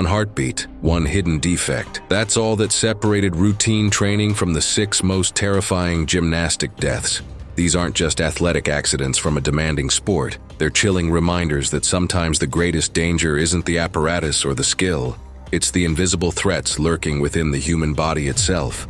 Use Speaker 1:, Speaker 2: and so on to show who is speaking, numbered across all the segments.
Speaker 1: one heartbeat, one hidden defect. That's all that separated routine training from the 6 most terrifying gymnastic deaths. These aren't just athletic accidents from a demanding sport. They're chilling reminders that sometimes the greatest danger isn't the apparatus or the skill. It's the invisible threats lurking within the human body itself.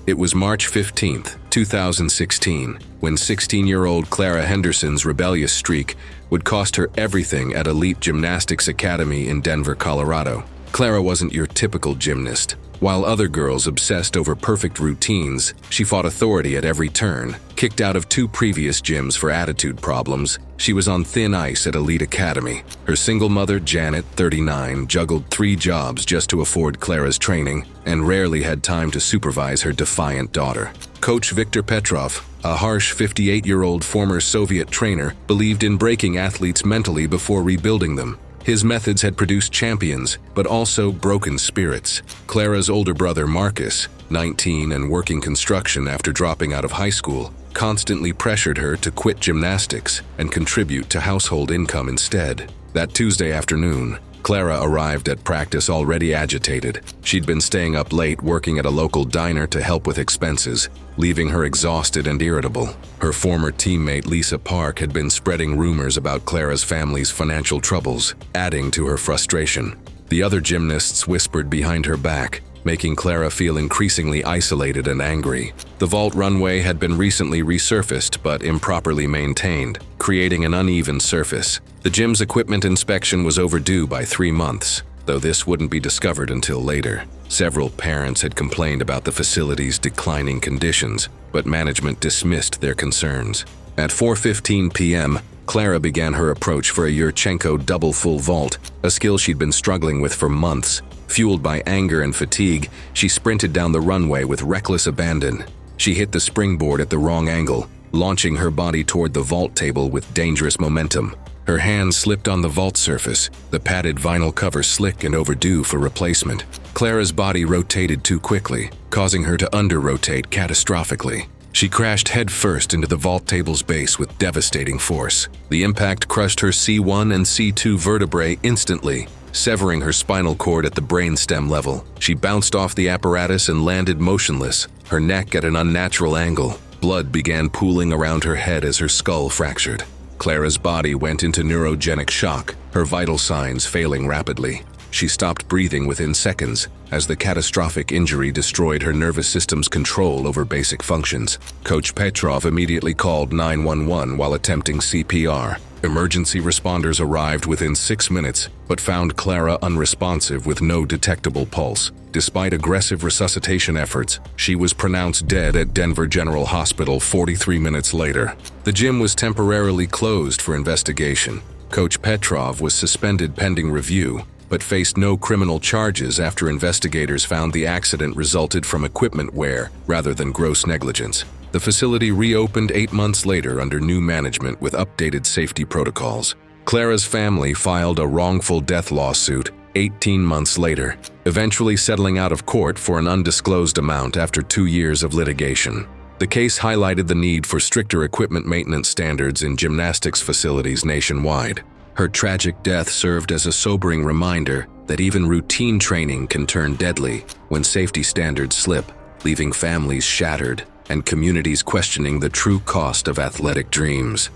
Speaker 1: It was March 15, 2016, when 16-year-old Clara Henderson's rebellious streak would cost her everything at Elite Gymnastics Academy in Denver, Colorado. Clara wasn't your typical gymnast. While other girls obsessed over perfect routines, she fought authority at every turn. Kicked out of 2 previous gyms for attitude problems, she was on thin ice at Elite Academy. Her single mother, Janet, 39, juggled 3 jobs just to afford Clara's training and rarely had time to supervise her defiant daughter. Coach Viktor Petrov, a harsh 58-year-old former Soviet trainer, believed in breaking athletes mentally before rebuilding them. His methods had produced champions, but also broken spirits. Clara's older brother, Marcus, 19 and working construction after dropping out of high school, constantly pressured her to quit gymnastics and contribute to household income instead. That Tuesday afternoon, Clara arrived at practice already agitated. She'd been staying up late working at a local diner to help with expenses, leaving her exhausted and irritable. Her former teammate Lisa Park had been spreading rumors about Clara's family's financial troubles, adding to her frustration. The other gymnasts whispered behind her back, making Clara feel increasingly isolated and angry. The vault runway had been recently resurfaced but improperly maintained, creating an uneven surface. The gym's equipment inspection was overdue by 3 months, though this wouldn't be discovered until later. Several parents had complained about the facility's declining conditions, but management dismissed their concerns. At 4:15 p.m., Clara began her approach for a Yurchenko double full vault, a skill she'd been struggling with for months. Fueled by anger and fatigue, she sprinted down the runway with reckless abandon. She hit the springboard at the wrong angle, launching her body toward the vault table with dangerous momentum. Her hands slipped on the vault surface, the padded vinyl cover slick and overdue for replacement. Clara's body rotated too quickly, causing her to under-rotate catastrophically. She crashed headfirst into the vault table's base with devastating force. The impact crushed her C1 and C2 vertebrae instantly, severing her spinal cord at the brainstem level. She bounced off the apparatus and landed motionless, her neck at an unnatural angle. Blood began pooling around her head as her skull fractured. Clara's body went into neurogenic shock, her vital signs failing rapidly. She stopped breathing within seconds as the catastrophic injury destroyed her nervous system's control over basic functions. Coach Petrov immediately called 911 while attempting CPR. Emergency responders arrived within 6 minutes, but found Clara unresponsive with no detectable pulse. Despite aggressive resuscitation efforts, she was pronounced dead at Denver General Hospital 43 minutes later. The gym was temporarily closed for investigation. Coach Petrov was suspended pending review, but faced no criminal charges after investigators found the accident resulted from equipment wear rather than gross negligence. The facility reopened 8 months later under new management with updated safety protocols. Clara's family filed a wrongful death lawsuit 18 months later, eventually settling out of court for an undisclosed amount after 2 years of litigation. The case highlighted the need for stricter equipment maintenance standards in gymnastics facilities nationwide. Her tragic death served as a sobering reminder that even routine training can turn deadly when safety standards slip, leaving families shattered and communities questioning the true cost of athletic dreams.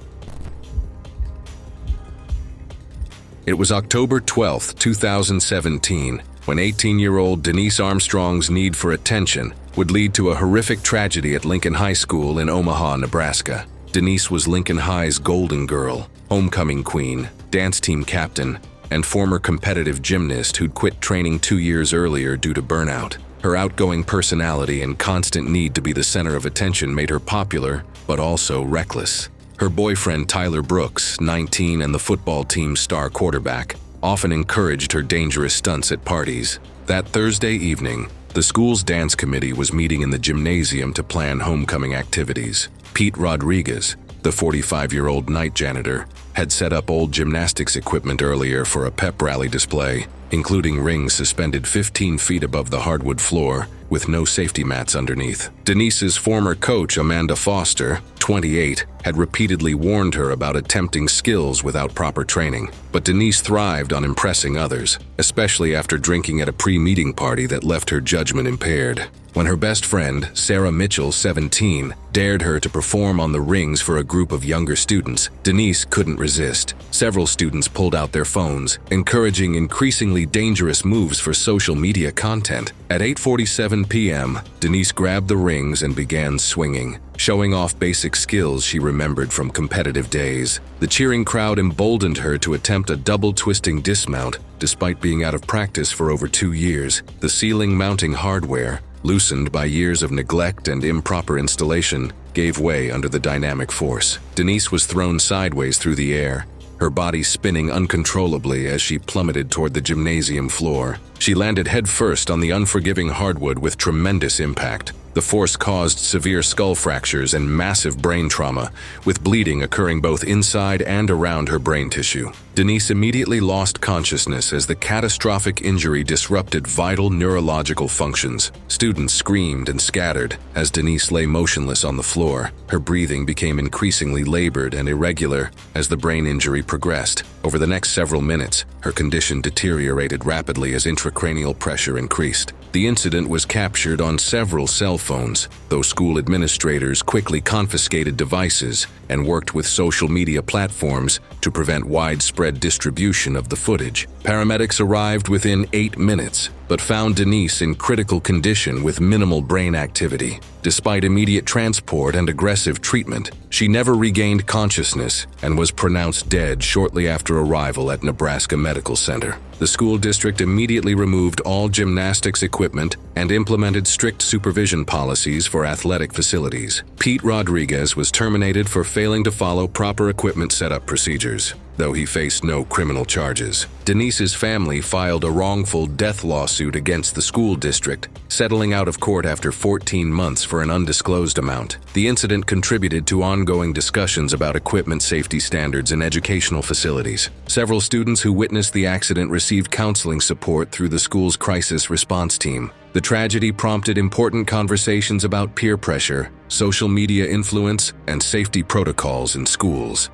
Speaker 1: It was October 12, 2017, when 18-year-old Denise Armstrong's need for attention would lead to a horrific tragedy at Lincoln High School in Omaha, Nebraska. Denise was Lincoln High's golden girl, homecoming queen, dance team captain, and former competitive gymnast who'd quit training 2 years earlier due to burnout. Her outgoing personality and constant need to be the center of attention made her popular, but also reckless. Her boyfriend Tyler Brooks, 19 and the football team's star quarterback, often encouraged her dangerous stunts at parties. That Thursday evening, the school's dance committee was meeting in the gymnasium to plan homecoming activities. Pete Rodriguez, the 45-year-old night janitor, had set up old gymnastics equipment earlier for a pep rally display, including rings suspended 15 feet above the hardwood floor, with no safety mats underneath. Denise's former coach, Amanda Foster, 28, had repeatedly warned her about attempting skills without proper training. But Denise thrived on impressing others, especially after drinking at a pre-meeting party that left her judgment impaired. When her best friend, Sarah Mitchell, 17, dared her to perform on the rings for a group of younger students, Denise couldn't resist. Several students pulled out their phones, encouraging increasingly dangerous moves for social media content. At 8:47 p.m., Denise grabbed the rings and began swinging, showing off basic skills she remembered from competitive days. The cheering crowd emboldened her to attempt a double-twisting dismount, despite being out of practice for over 2 years. The ceiling-mounting hardware, loosened by years of neglect and improper installation, gave way under the dynamic force. Denise was thrown sideways through the air, her body spinning uncontrollably as she plummeted toward the gymnasium floor. She landed headfirst on the unforgiving hardwood with tremendous impact. The force caused severe skull fractures and massive brain trauma, with bleeding occurring both inside and around her brain tissue. Denise immediately lost consciousness as the catastrophic injury disrupted vital neurological functions. Students screamed and scattered as Denise lay motionless on the floor. Her breathing became increasingly labored and irregular as the brain injury progressed. Over the next several minutes, her condition deteriorated rapidly as intracranial pressure increased. The incident was captured on several cell phones, though school administrators quickly confiscated devices and worked with social media platforms to prevent widespread distribution of the footage. Paramedics arrived within 8 minutes, but found Denise in critical condition with minimal brain activity. Despite immediate transport and aggressive treatment, she never regained consciousness and was pronounced dead shortly after arrival at Nebraska Medical Center. The school district immediately removed all gymnastics equipment and implemented strict supervision policies for athletic facilities. Pete Rodriguez was terminated for failing to follow proper equipment setup procedures, though he faced no criminal charges. Denise's family filed a wrongful death lawsuit against the school district, settling out of court after 14 months for an undisclosed amount. The incident contributed to ongoing discussions about equipment safety standards in educational facilities. Several students who witnessed the accident received counseling support through the school's crisis response team. The tragedy prompted important conversations about peer pressure, social media influence, and safety protocols in schools.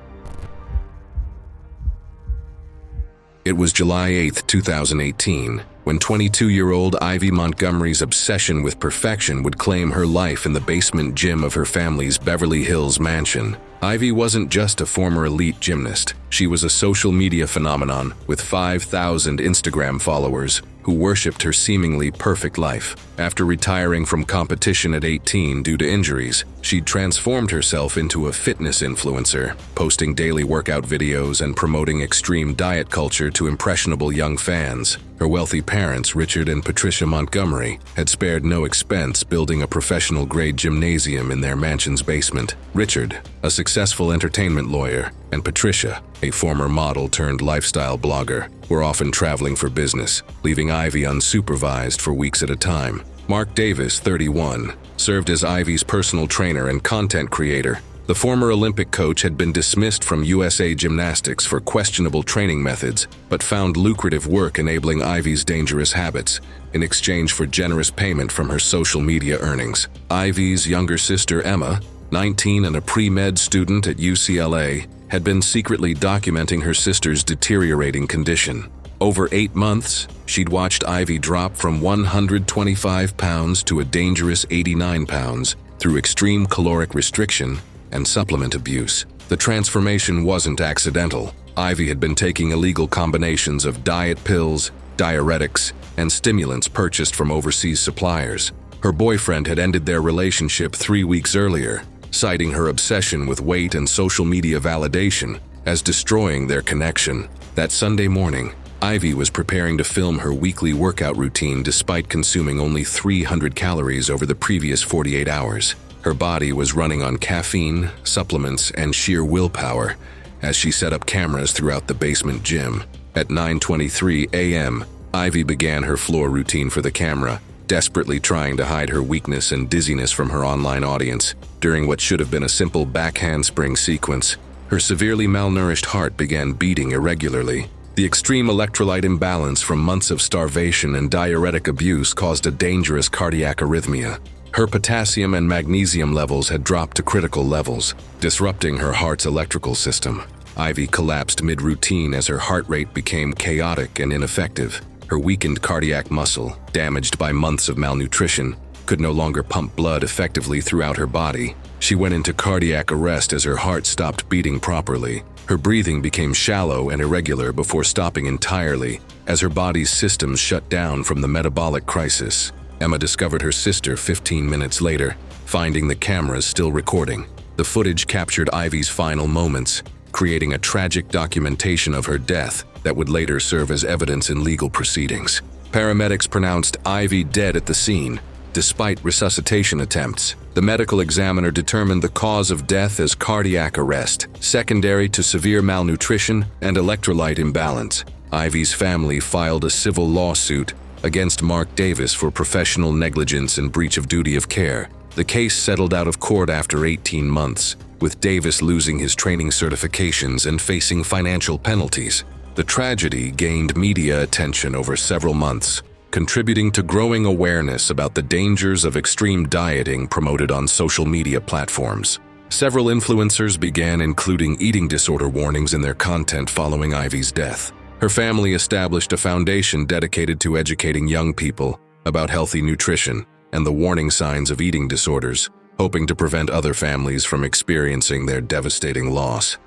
Speaker 1: It was July 8, 2018, when 22-year-old Ivy Montgomery's obsession with perfection would claim her life in the basement gym of her family's Beverly Hills mansion. Ivy wasn't just a former elite gymnast. She was a social media phenomenon with 5,000 Instagram followers who worshipped her seemingly perfect life. After retiring from competition at 18 due to injuries, she'd transformed herself into a fitness influencer, posting daily workout videos and promoting extreme diet culture to impressionable young fans. Her wealthy parents, Richard and Patricia Montgomery, had spared no expense building a professional-grade gymnasium in their mansion's basement. Richard, a successful entertainment lawyer, and Patricia, a former model-turned-lifestyle blogger, were often traveling for business, leaving Ivy unsupervised for weeks at a time. Mark Davis, 31, served as Ivy's personal trainer and content creator. The former Olympic coach had been dismissed from USA Gymnastics for questionable training methods, but found lucrative work enabling Ivy's dangerous habits in exchange for generous payment from her social media earnings. Ivy's younger sister, Emma, 19 and a pre-med student at UCLA, had been secretly documenting her sister's deteriorating condition. Over 8 months, she'd watched Ivy drop from 125 pounds to a dangerous 89 pounds through extreme caloric restriction and supplement abuse. The transformation wasn't accidental. Ivy had been taking illegal combinations of diet pills, diuretics, and stimulants purchased from overseas suppliers. Her boyfriend had ended their relationship 3 weeks earlier, citing her obsession with weight and social media validation as destroying their connection. That Sunday morning, Ivy was preparing to film her weekly workout routine despite consuming only 300 calories over the previous 48 hours. Her body was running on caffeine, supplements, and sheer willpower as she set up cameras throughout the basement gym. At 9:23 a.m., Ivy began her floor routine for the camera, desperately trying to hide her weakness and dizziness from her online audience. During what should have been a simple back handspring sequence, her severely malnourished heart began beating irregularly. The extreme electrolyte imbalance from months of starvation and diuretic abuse caused a dangerous cardiac arrhythmia. Her potassium and magnesium levels had dropped to critical levels, disrupting her heart's electrical system. Ivy collapsed mid-routine as her heart rate became chaotic and ineffective. Her weakened cardiac muscle, damaged by months of malnutrition, could no longer pump blood effectively throughout her body. She went into cardiac arrest as her heart stopped beating properly. Her breathing became shallow and irregular before stopping entirely as her body's systems shut down from the metabolic crisis. Emma discovered her sister 15 minutes later, finding the cameras still recording. The footage captured Ivy's final moments, creating a tragic documentation of her death that would later serve as evidence in legal proceedings. Paramedics pronounced Ivy dead at the scene. Despite resuscitation attempts, the medical examiner determined the cause of death as cardiac arrest, secondary to severe malnutrition and electrolyte imbalance. Ivy's family filed a civil lawsuit against Mark Davis for professional negligence and breach of duty of care. The case settled out of court after 18 months, with Davis losing his training certifications and facing financial penalties. The tragedy gained media attention over several months, contributing to growing awareness about the dangers of extreme dieting promoted on social media platforms. Several influencers began including eating disorder warnings in their content following Ivy's death. Her family established a foundation dedicated to educating young people about healthy nutrition and the warning signs of eating disorders, hoping to prevent other families from experiencing their devastating loss.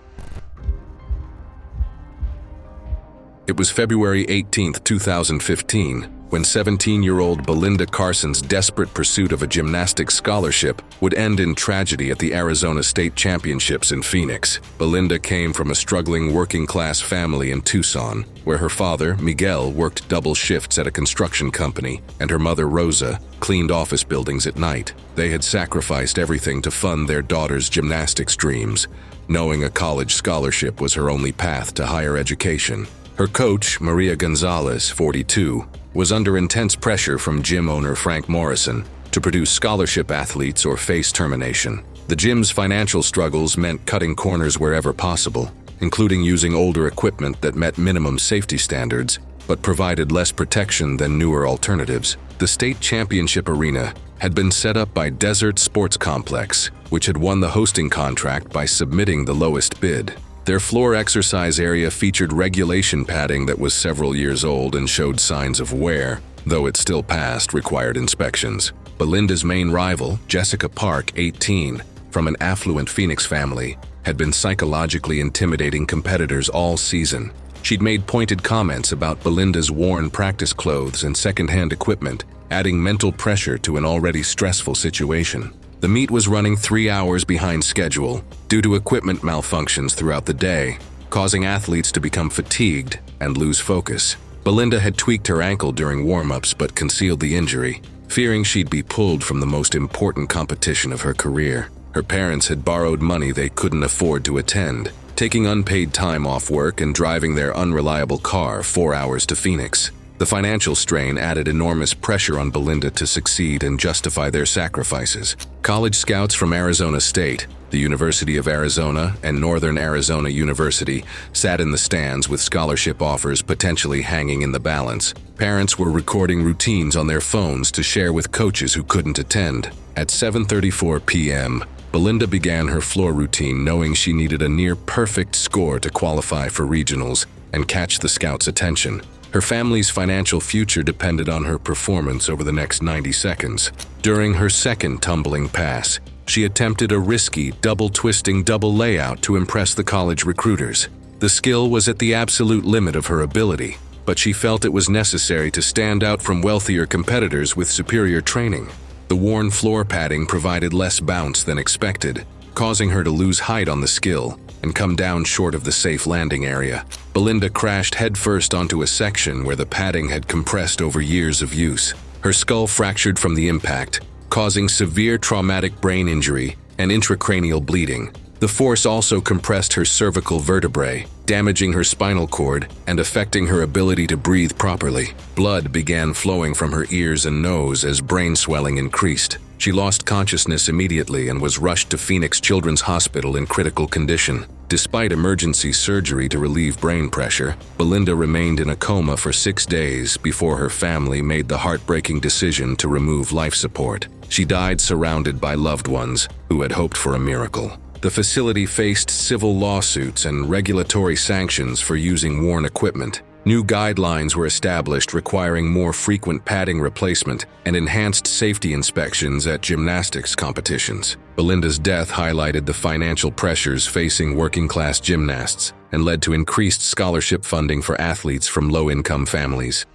Speaker 1: It was February 18, 2015, when 17-year-old Belinda Carson's desperate pursuit of a gymnastics scholarship would end in tragedy at the Arizona State Championships in Phoenix. Belinda came from a struggling working-class family in Tucson, where her father, Miguel, worked double shifts at a construction company, and her mother, Rosa, cleaned office buildings at night. They had sacrificed everything to fund their daughter's gymnastics dreams, knowing a college scholarship was her only path to higher education. Her coach, Maria Gonzalez, 42, was under intense pressure from gym owner Frank Morrison to produce scholarship athletes or face termination. The gym's financial struggles meant cutting corners wherever possible, including using older equipment that met minimum safety standards but provided less protection than newer alternatives. The state championship arena had been set up by Desert Sports Complex, which had won the hosting contract by submitting the lowest bid. Their floor exercise area featured regulation padding that was several years old and showed signs of wear, though it still passed required inspections. Belinda's main rival, Jessica Park, 18, from an affluent Phoenix family, had been psychologically intimidating competitors all season. She'd made pointed comments about Belinda's worn practice clothes and secondhand equipment, adding mental pressure to an already stressful situation. The meet was running 3 hours behind schedule due to equipment malfunctions throughout the day, causing athletes to become fatigued and lose focus. Belinda had tweaked her ankle during warm-ups but concealed the injury, fearing she'd be pulled from the most important competition of her career. Her parents had borrowed money they couldn't afford to attend, taking unpaid time off work and driving their unreliable car 4 hours to Phoenix. The financial strain added enormous pressure on Belinda to succeed and justify their sacrifices. College scouts from Arizona State, the University of Arizona, and Northern Arizona University sat in the stands with scholarship offers potentially hanging in the balance. Parents were recording routines on their phones to share with coaches who couldn't attend. At 7:34 p.m., Belinda began her floor routine knowing she needed a near-perfect score to qualify for regionals and catch the scouts' attention. Her family's financial future depended on her performance over the next 90 seconds. During her second tumbling pass, she attempted a risky double-twisting double layout to impress the college recruiters. The skill was at the absolute limit of her ability, but she felt it was necessary to stand out from wealthier competitors with superior training. The worn floor padding provided less bounce than expected, causing her to lose height on the skill and come down short of the safe landing area. Belinda crashed headfirst onto a section where the padding had compressed over years of use. Her skull fractured from the impact, causing severe traumatic brain injury and intracranial bleeding. The force also compressed her cervical vertebrae, damaging her spinal cord and affecting her ability to breathe properly. Blood began flowing from her ears and nose as brain swelling increased. She lost consciousness immediately and was rushed to Phoenix Children's Hospital in critical condition. Despite emergency surgery to relieve brain pressure, Belinda remained in a coma for 6 days before her family made the heartbreaking decision to remove life support. She died surrounded by loved ones who had hoped for a miracle. The facility faced civil lawsuits and regulatory sanctions for using worn equipment. New guidelines were established requiring more frequent padding replacement and enhanced safety inspections at gymnastics competitions. Belinda's death highlighted the financial pressures facing working-class gymnasts and led to increased scholarship funding for athletes from low-income families.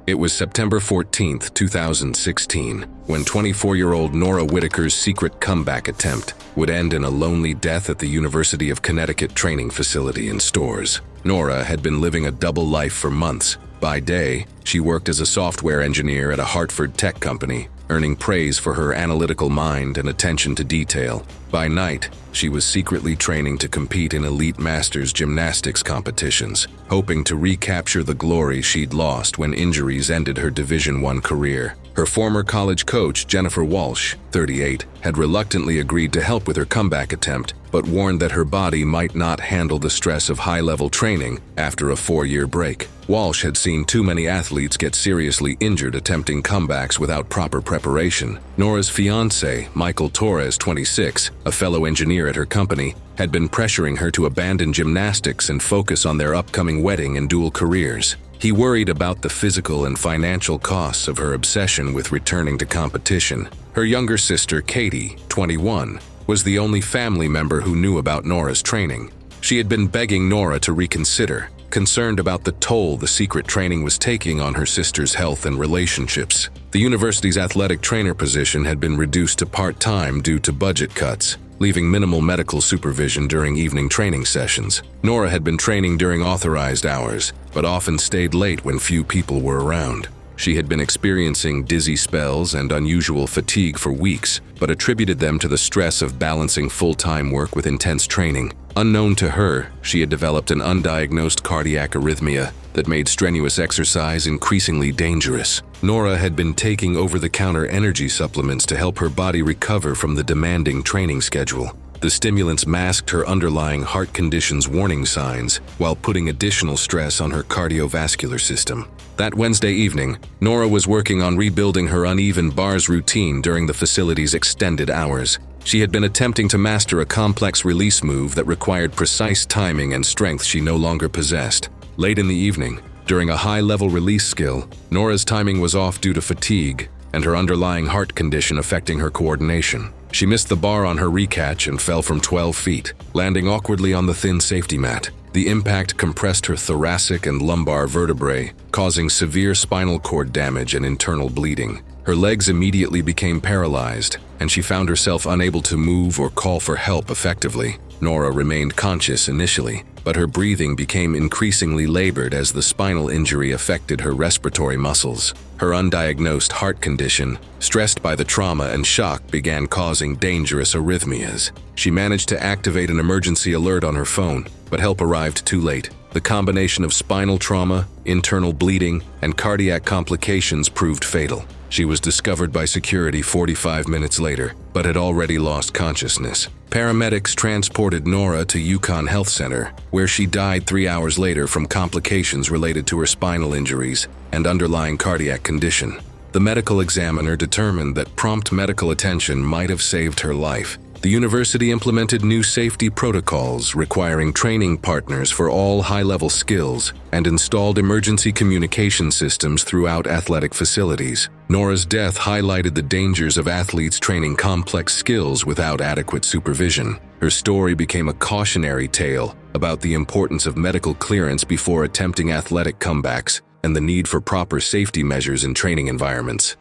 Speaker 1: It was September 14, 2016, when 24-year-old Nora Whitaker's secret comeback attempt would end in a lonely death at the University of Connecticut training facility in Stores. Nora had been living a double life for months. By day, she worked as a software engineer at a Hartford tech company, earning praise for her analytical mind and attention to detail. By night, she was secretly training to compete in elite masters gymnastics competitions, hoping to recapture the glory she'd lost when injuries ended her Division I career. Her former college coach, Jennifer Walsh, 38, had reluctantly agreed to help with her comeback attempt, but warned that her body might not handle the stress of high-level training after a 4-year break. Walsh had seen too many athletes get seriously injured attempting comebacks without proper preparation. Nora's fiancé, Michael Torres, 26, a fellow engineer at her company, had been pressuring her to abandon gymnastics and focus on their upcoming wedding and dual careers. He worried about the physical and financial costs of her obsession with returning to competition. Her younger sister, Katie, 21, was the only family member who knew about Nora's training. She had been begging Nora to reconsider, concerned about the toll the secret training was taking on her sister's health and relationships. The university's athletic trainer position had been reduced to part-time due to budget cuts, leaving minimal medical supervision during evening training sessions. Nora had been training during authorized hours, but often stayed late when few people were around. She had been experiencing dizzy spells and unusual fatigue for weeks, but attributed them to the stress of balancing full-time work with intense training. Unknown to her, she had developed an undiagnosed cardiac arrhythmia that made strenuous exercise increasingly dangerous. Nora had been taking over-the-counter energy supplements to help her body recover from the demanding training schedule. The stimulants masked her underlying heart condition's warning signs while putting additional stress on her cardiovascular system. That Wednesday evening, Nora was working on rebuilding her uneven bars routine during the facility's extended hours. She had been attempting to master a complex release move that required precise timing and strength she no longer possessed. Late in the evening, during a high-level release skill, Nora's timing was off due to fatigue and her underlying heart condition affecting her coordination. She missed the bar on her recatch and fell from 12 feet, landing awkwardly on the thin safety mat. The impact compressed her thoracic and lumbar vertebrae, causing severe spinal cord damage and internal bleeding. Her legs immediately became paralyzed, and she found herself unable to move or call for help effectively. Nora remained conscious initially, but her breathing became increasingly labored as the spinal injury affected her respiratory muscles. Her undiagnosed heart condition, stressed by the trauma and shock, began causing dangerous arrhythmias. She managed to activate an emergency alert on her phone, but help arrived too late. The combination of spinal trauma, internal bleeding, and cardiac complications proved fatal. She was discovered by security 45 minutes later, but had already lost consciousness. Paramedics transported Nora to Yukon Health Center, where she died 3 hours later from complications related to her spinal injuries and underlying cardiac condition. The medical examiner determined that prompt medical attention might have saved her life. The university implemented new safety protocols requiring training partners for all high-level skills and installed emergency communication systems throughout athletic facilities. Nora's death highlighted the dangers of athletes training complex skills without adequate supervision. Her story became a cautionary tale about the importance of medical clearance before attempting athletic comebacks and the need for proper safety measures in training environments.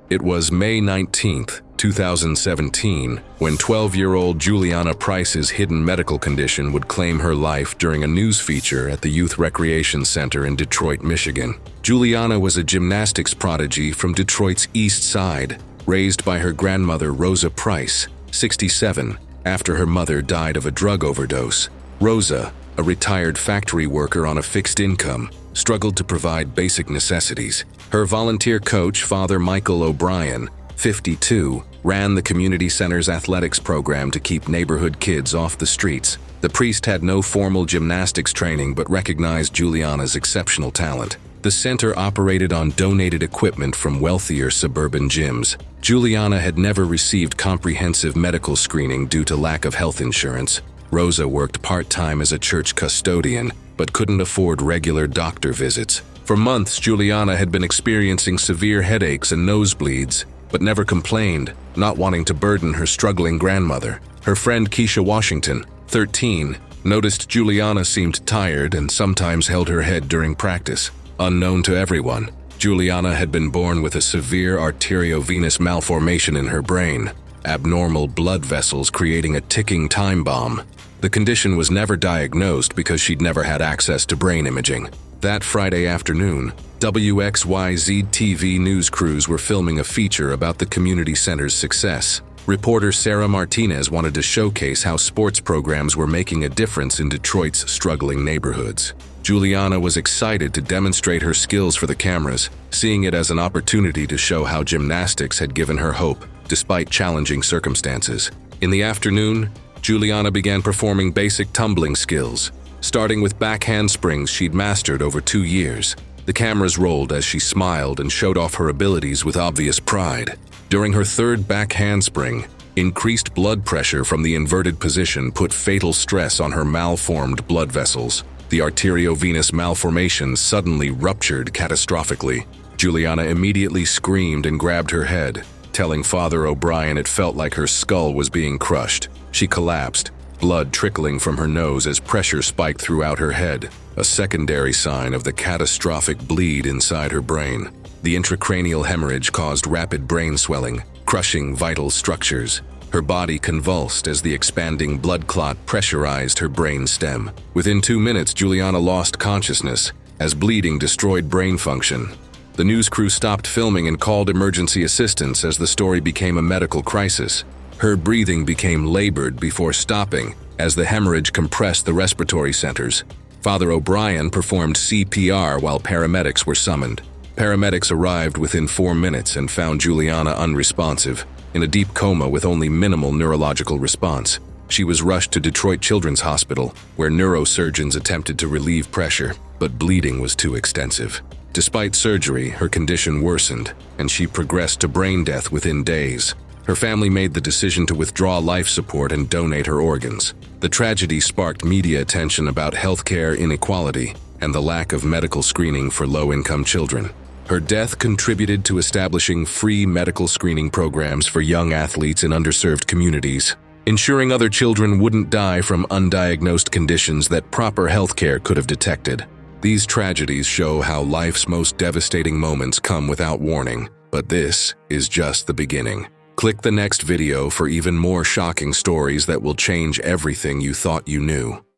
Speaker 1: It was May 19, 2017, when 12-year-old Juliana Price's hidden medical condition would claim her life during a news feature at the Youth Recreation Center in Detroit, Michigan. Juliana was a gymnastics prodigy from Detroit's East Side, raised by her grandmother Rosa Price, 67, after her mother died of a drug overdose. Rosa, a retired factory worker on a fixed income, struggled to provide basic necessities. Her volunteer coach, Father Michael O'Brien, 52, ran the community center's athletics program to keep neighborhood kids off the streets. The priest had no formal gymnastics training but recognized Juliana's exceptional talent. The center operated on donated equipment from wealthier suburban gyms. Juliana had never received comprehensive medical screening due to lack of health insurance. Rosa worked part-time as a church custodian, but couldn't afford regular doctor visits. For months, Juliana had been experiencing severe headaches and nosebleeds, but never complained, not wanting to burden her struggling grandmother. Her friend Keisha Washington, 13, noticed Juliana seemed tired and sometimes held her head during practice. Unknown to everyone, Juliana had been born with a severe arteriovenous malformation in her brain, abnormal blood vessels creating a ticking time bomb. The condition was never diagnosed because she'd never had access to brain imaging. That Friday afternoon, WXYZ TV news crews were filming a feature about the community center's success. Reporter Sarah Martinez wanted to showcase how sports programs were making a difference in Detroit's struggling neighborhoods. Juliana was excited to demonstrate her skills for the cameras, seeing it as an opportunity to show how gymnastics had given her hope, despite challenging circumstances. In the afternoon, Juliana began performing basic tumbling skills, starting with back handsprings she'd mastered over 2 years. The cameras rolled as she smiled and showed off her abilities with obvious pride. During her third back handspring, increased blood pressure from the inverted position put fatal stress on her malformed blood vessels. The arteriovenous malformation suddenly ruptured catastrophically. Juliana immediately screamed and grabbed her head, telling Father O'Brien it felt like her skull was being crushed. She collapsed, blood trickling from her nose as pressure spiked throughout her head, a secondary sign of the catastrophic bleed inside her brain. The intracranial hemorrhage caused rapid brain swelling, crushing vital structures. Her body convulsed as the expanding blood clot pressurized her brain stem. Within 2 minutes, Juliana lost consciousness as bleeding destroyed brain function. The news crew stopped filming and called emergency assistance as the story became a medical crisis. Her breathing became labored before stopping as the hemorrhage compressed the respiratory centers. Father O'Brien performed CPR while paramedics were summoned. Paramedics arrived within 4 minutes and found Juliana unresponsive, in a deep coma with only minimal neurological response. She was rushed to Detroit Children's Hospital, where neurosurgeons attempted to relieve pressure, but bleeding was too extensive. Despite surgery, her condition worsened, and she progressed to brain death within days. Her family made the decision to withdraw life support and donate her organs. The tragedy sparked media attention about healthcare inequality and the lack of medical screening for low-income children. Her death contributed to establishing free medical screening programs for young athletes in underserved communities, ensuring other children wouldn't die from undiagnosed conditions that proper healthcare could have detected. These tragedies show how life's most devastating moments come without warning, but this is just the beginning. Click the next video for even more shocking stories that will change everything you thought you knew.